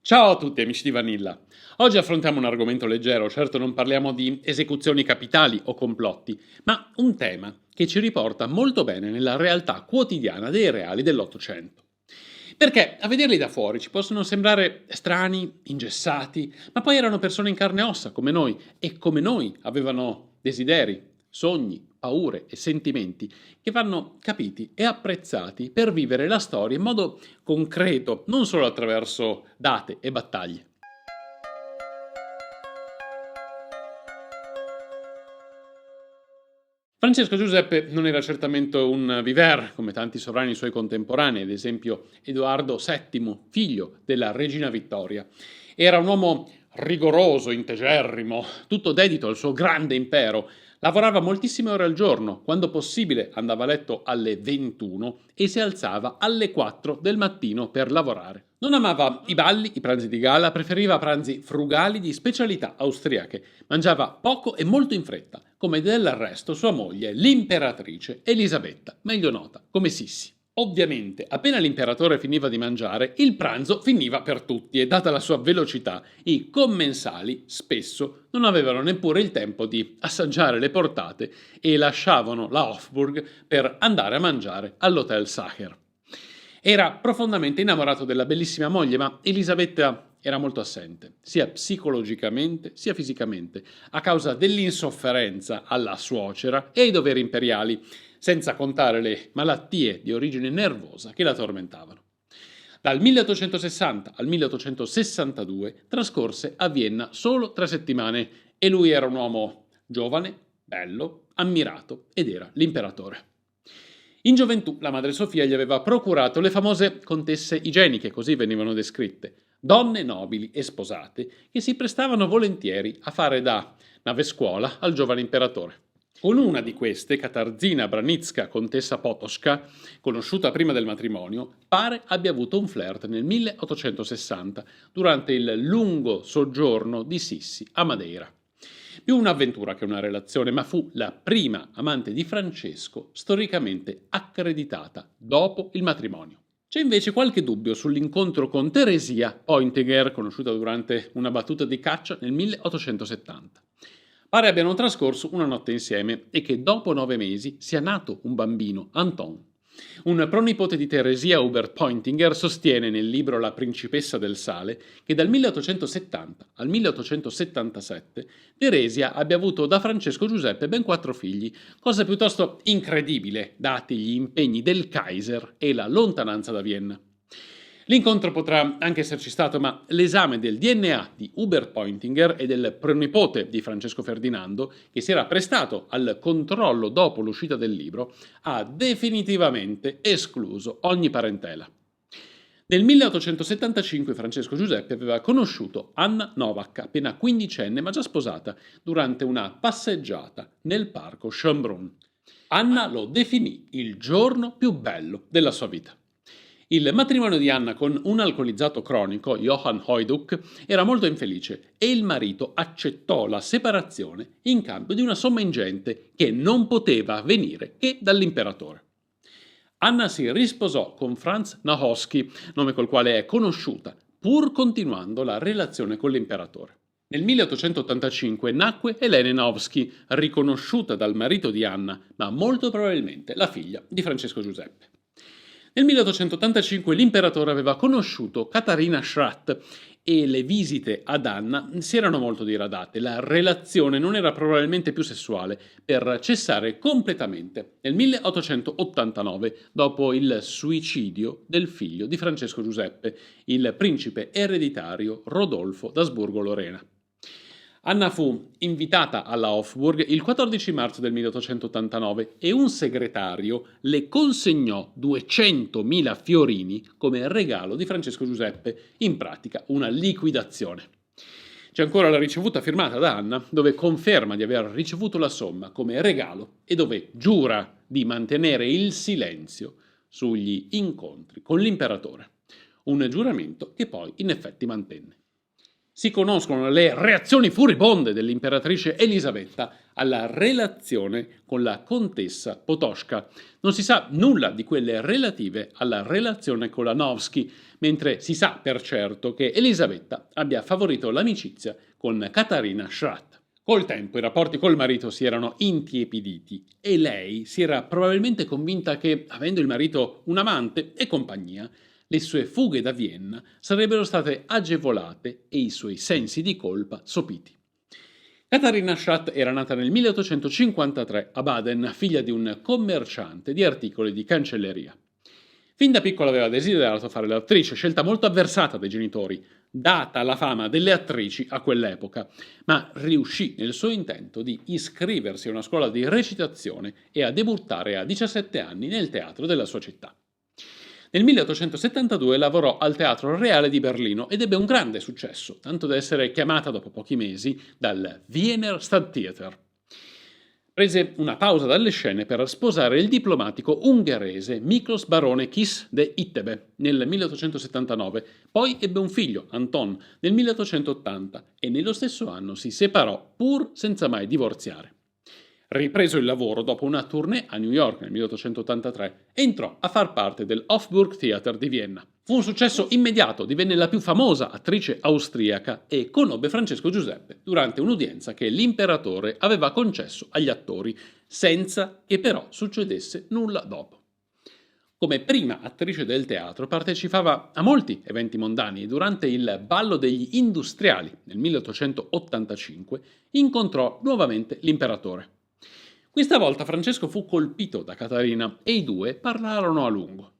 Ciao a tutti amici di Vanilla. Oggi affrontiamo un argomento leggero, certo non parliamo di esecuzioni capitali o complotti, ma un tema che ci riporta molto bene nella realtà quotidiana dei reali dell'Ottocento. Perché a vederli da fuori ci possono sembrare strani, ingessati, ma poi erano persone in carne e ossa come noi e come noi avevano desideri, sogni, paure e sentimenti che vanno capiti e apprezzati per vivere la storia in modo concreto, non solo attraverso date e battaglie. Francesco Giuseppe non era certamente un viver come tanti sovrani suoi contemporanei, ad esempio Edoardo VII, figlio della regina Vittoria. Era un uomo rigoroso, integerrimo, tutto dedito al suo grande impero. Lavorava moltissime ore al giorno, quando possibile andava a letto alle 21 e si alzava alle 4 del mattino per lavorare. Non amava i balli, i pranzi di gala, preferiva pranzi frugali di specialità austriache. Mangiava poco e molto in fretta, come del resto sua moglie, l'imperatrice Elisabetta, meglio nota come Sissi. Ovviamente, appena l'imperatore finiva di mangiare, il pranzo finiva per tutti e data la sua velocità, i commensali spesso non avevano neppure il tempo di assaggiare le portate e lasciavano la Hofburg per andare a mangiare all'Hotel Sacher. Era profondamente innamorato della bellissima moglie, ma Elisabetta era molto assente, sia psicologicamente sia fisicamente, a causa dell'insofferenza alla suocera e ai doveri imperiali, senza contare le malattie di origine nervosa che la tormentavano. Dal 1860 al 1862 trascorse a Vienna solo 3 settimane e lui era un uomo giovane, bello, ammirato ed era l'imperatore. In gioventù la madre Sofia gli aveva procurato le famose contesse igieniche, così venivano descritte, donne nobili e sposate che si prestavano volentieri a fare da navescuola al giovane imperatore. Con una di queste, Katarzina Branicka, contessa Potocka, conosciuta prima del matrimonio, pare abbia avuto un flirt nel 1860 durante il lungo soggiorno di Sissi a Madeira. Più un'avventura che una relazione, ma fu la prima amante di Francesco storicamente accreditata dopo il matrimonio. C'è invece qualche dubbio sull'incontro con Teresia Pointiger, conosciuta durante una battuta di caccia nel 1870. Pare abbiano trascorso una notte insieme e che dopo 9 mesi sia nato un bambino, Anton. Un pronipote di Teresia Hubert Pointinger sostiene nel libro La principessa del sale che dal 1870 al 1877 Teresia abbia avuto da Francesco Giuseppe ben 4 figli, cosa piuttosto incredibile dati gli impegni del Kaiser e la lontananza da Vienna. L'incontro potrà anche esserci stato, ma l'esame del DNA di Hubert Pointinger e del pronipote di Francesco Ferdinando, che si era prestato al controllo dopo l'uscita del libro, ha definitivamente escluso ogni parentela. Nel 1875 Francesco Giuseppe aveva conosciuto Anna Novak, appena quindicenne ma già sposata, durante una passeggiata nel parco Schönbrunn. Anna lo definì il giorno più bello della sua vita. Il matrimonio di Anna con un alcolizzato cronico, Johann Heuduk, era molto infelice e il marito accettò la separazione in cambio di una somma ingente che non poteva venire che dall'imperatore. Anna si risposò con Franz Nahoski, nome col quale è conosciuta, pur continuando la relazione con l'imperatore. Nel 1885 nacque Helene Nowski, riconosciuta dal marito di Anna, ma molto probabilmente la figlia di Francesco Giuseppe. Nel 1885 l'imperatore aveva conosciuto Katharina Schratt e le visite ad Anna si erano molto diradate. La relazione non era probabilmente più sessuale, per cessare completamente nel 1889 dopo il suicidio del figlio di Francesco Giuseppe, il principe ereditario Rodolfo d'Asburgo-Lorena. Anna fu invitata alla Hofburg il 14 marzo del 1889 e un segretario le consegnò 200.000 fiorini come regalo di Francesco Giuseppe, in pratica una liquidazione. C'è ancora la ricevuta firmata da Anna, dove conferma di aver ricevuto la somma come regalo e dove giura di mantenere il silenzio sugli incontri con l'imperatore. Un giuramento che poi in effetti mantenne. Si conoscono le reazioni furibonde dell'imperatrice Elisabetta alla relazione con la contessa Potocka. Non si sa nulla di quelle relative alla relazione con la Nevsky, mentre si sa per certo che Elisabetta abbia favorito l'amicizia con Katarina Schratt. Col tempo i rapporti col marito si erano intiepiditi e lei si era probabilmente convinta che, avendo il marito un amante e compagnia, le sue fughe da Vienna sarebbero state agevolate e i suoi sensi di colpa sopiti. Katharina Schratt era nata nel 1853 a Baden, figlia di un commerciante di articoli di cancelleria. Fin da piccola aveva desiderato fare l'attrice, scelta molto avversata dai genitori, data la fama delle attrici a quell'epoca, ma riuscì nel suo intento di iscriversi a una scuola di recitazione e a debuttare a 17 anni nel teatro della sua città. Nel 1872 lavorò al Teatro Reale di Berlino ed ebbe un grande successo, tanto da essere chiamata dopo pochi mesi dal Wiener Stadttheater. Prese una pausa dalle scene per sposare il diplomatico ungherese Miklos Barone Kiss de Ittebe nel 1879, poi ebbe un figlio, Anton, nel 1880 e nello stesso anno si separò pur senza mai divorziare. Ripreso il lavoro dopo una tournée a New York nel 1883, entrò a far parte del Hofburg-Theater di Vienna. Fu un successo immediato, divenne la più famosa attrice austriaca e conobbe Francesco Giuseppe durante un'udienza che l'imperatore aveva concesso agli attori, senza che però succedesse nulla dopo. Come prima attrice del teatro partecipava a molti eventi mondani e durante il Ballo degli Industriali nel 1885 incontrò nuovamente l'imperatore. Questa volta Francesco fu colpito da Caterina e i due parlarono a lungo.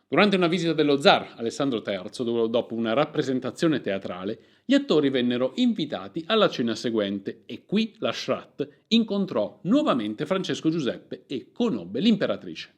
Durante una visita dello zar Alessandro III, dopo una rappresentazione teatrale, gli attori vennero invitati alla cena seguente e qui la Schratt incontrò nuovamente Francesco Giuseppe e conobbe l'imperatrice.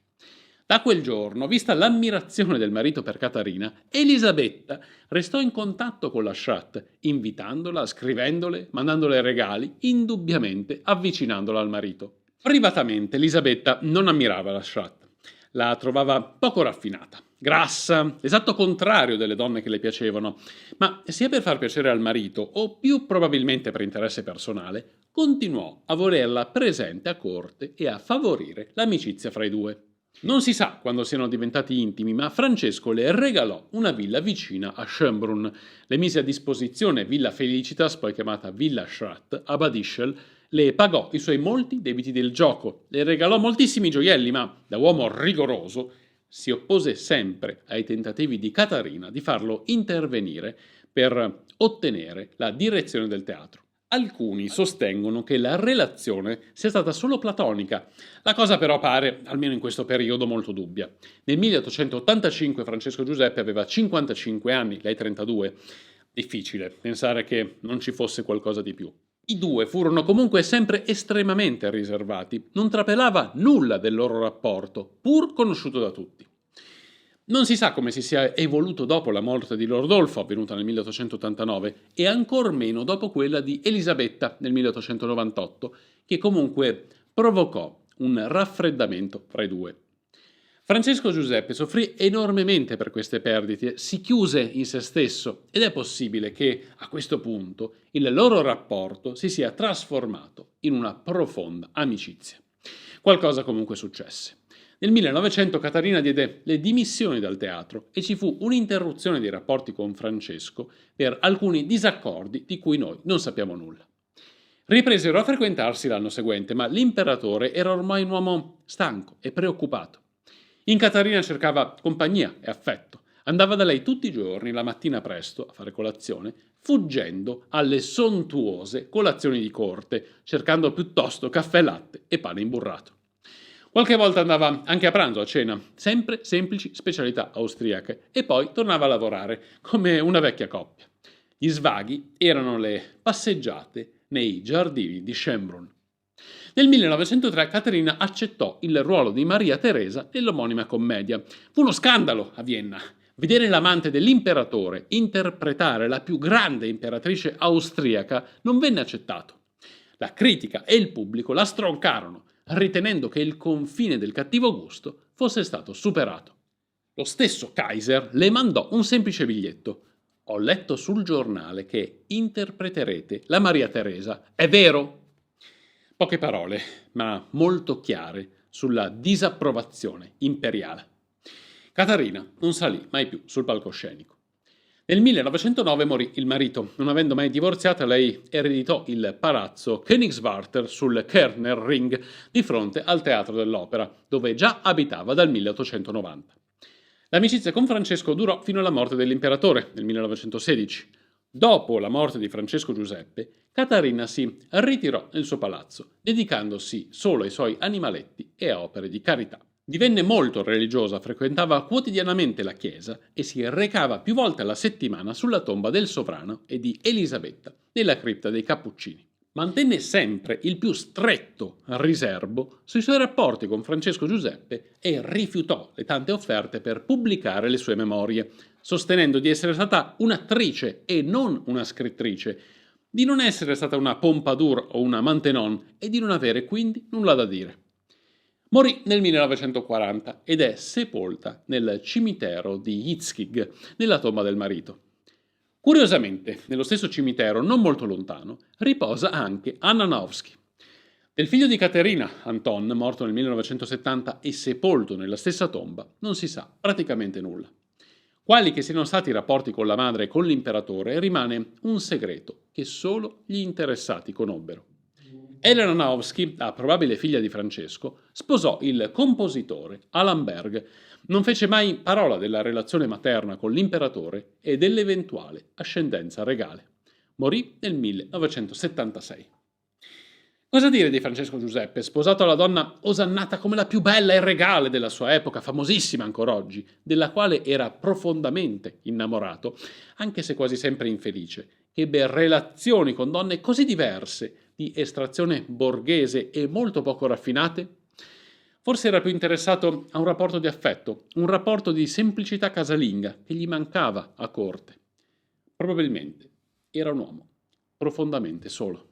Da quel giorno, vista l'ammirazione del marito per Caterina, Elisabetta restò in contatto con la Schratt, invitandola, scrivendole, mandandole regali, indubbiamente avvicinandola al marito. Privatamente Elisabetta non ammirava la Schratt, la trovava poco raffinata, grassa, l'esatto contrario delle donne che le piacevano, ma sia per far piacere al marito o più probabilmente per interesse personale, continuò a volerla presente a corte e a favorire l'amicizia fra i due. Non si sa quando siano diventati intimi, ma Francesco le regalò una villa vicina a Schönbrunn, le mise a disposizione Villa Felicitas, poi chiamata Villa Schratt, a Bad Ischl, le pagò i suoi molti debiti del gioco, le regalò moltissimi gioielli, ma da uomo rigoroso si oppose sempre ai tentativi di Caterina di farlo intervenire per ottenere la direzione del teatro. Alcuni sostengono che la relazione sia stata solo platonica, la cosa però pare, almeno in questo periodo, molto dubbia. Nel 1885 Francesco Giuseppe aveva 55 anni, lei 32. Difficile pensare che non ci fosse qualcosa di più. I due furono comunque sempre estremamente riservati, non trapelava nulla del loro rapporto, pur conosciuto da tutti. Non si sa come si sia evoluto dopo la morte di Lordolfo, avvenuta nel 1889, e ancor meno dopo quella di Elisabetta nel 1898, che comunque provocò un raffreddamento fra i due. Francesco Giuseppe soffrì enormemente per queste perdite, si chiuse in se stesso ed è possibile che, a questo punto, il loro rapporto si sia trasformato in una profonda amicizia. Qualcosa comunque successe. Nel 1900 Caterina diede le dimissioni dal teatro e ci fu un'interruzione dei rapporti con Francesco per alcuni disaccordi di cui noi non sappiamo nulla. Ripresero a frequentarsi l'anno seguente, ma l'imperatore era ormai un uomo stanco e preoccupato. In Caterina cercava compagnia e affetto. Andava da lei tutti i giorni, la mattina presto, a fare colazione, fuggendo alle sontuose colazioni di corte, cercando piuttosto caffè latte e pane imburrato. Qualche volta andava anche a pranzo, a cena, sempre semplici specialità austriache, e poi tornava a lavorare, come una vecchia coppia. Gli svaghi erano le passeggiate nei giardini di Schönbrunn. Nel 1903 Caterina accettò il ruolo di Maria Teresa nell'omonima commedia. Fu uno scandalo a Vienna. Vedere l'amante dell'imperatore interpretare la più grande imperatrice austriaca non venne accettato. La critica e il pubblico la stroncarono, ritenendo che il confine del cattivo gusto fosse stato superato. Lo stesso Kaiser le mandò un semplice biglietto. Ho letto sul giornale che interpreterete la Maria Teresa. È vero? Poche parole, ma molto chiare sulla disapprovazione imperiale. Caterina non salì mai più sul palcoscenico. Nel 1909 morì il marito. Non avendo mai divorziata, lei ereditò il palazzo Königswarter sul Kerner Ring di fronte al Teatro dell'Opera, dove già abitava dal 1890. L'amicizia con Francesco durò fino alla morte dell'imperatore nel 1916. Dopo la morte di Francesco Giuseppe, Caterina si ritirò nel suo palazzo, dedicandosi solo ai suoi animaletti e a opere di carità. Divenne molto religiosa, frequentava quotidianamente la chiesa e si recava più volte alla settimana sulla tomba del sovrano e di Elisabetta nella cripta dei Cappuccini. Mantenne sempre il più stretto riserbo sui suoi rapporti con Francesco Giuseppe e rifiutò le tante offerte per pubblicare le sue memorie, sostenendo di essere stata un'attrice e non una scrittrice, di non essere stata una Pompadour o una Maintenon e di non avere quindi nulla da dire. Morì nel 1940 ed è sepolta nel cimitero di Jizkig, nella tomba del marito. Curiosamente, nello stesso cimitero, non molto lontano, riposa anche Anna Nowski. Del figlio di Caterina, Anton, morto nel 1970 e sepolto nella stessa tomba, non si sa praticamente nulla. Quali che siano stati i rapporti con la madre e con l'imperatore rimane un segreto che solo gli interessati conobbero. Elena Nowski, la probabile figlia di Francesco, sposò il compositore Alan Berg. Non fece mai parola della relazione materna con l'imperatore e dell'eventuale ascendenza regale. Morì nel 1976. Cosa dire di Francesco Giuseppe, sposato alla donna osannata come la più bella e regale della sua epoca, famosissima ancora oggi, della quale era profondamente innamorato, anche se quasi sempre infelice, che ebbe relazioni con donne così diverse, di estrazione borghese e molto poco raffinate? Forse era più interessato a un rapporto di affetto, un rapporto di semplicità casalinga che gli mancava a corte. Probabilmente era un uomo profondamente solo.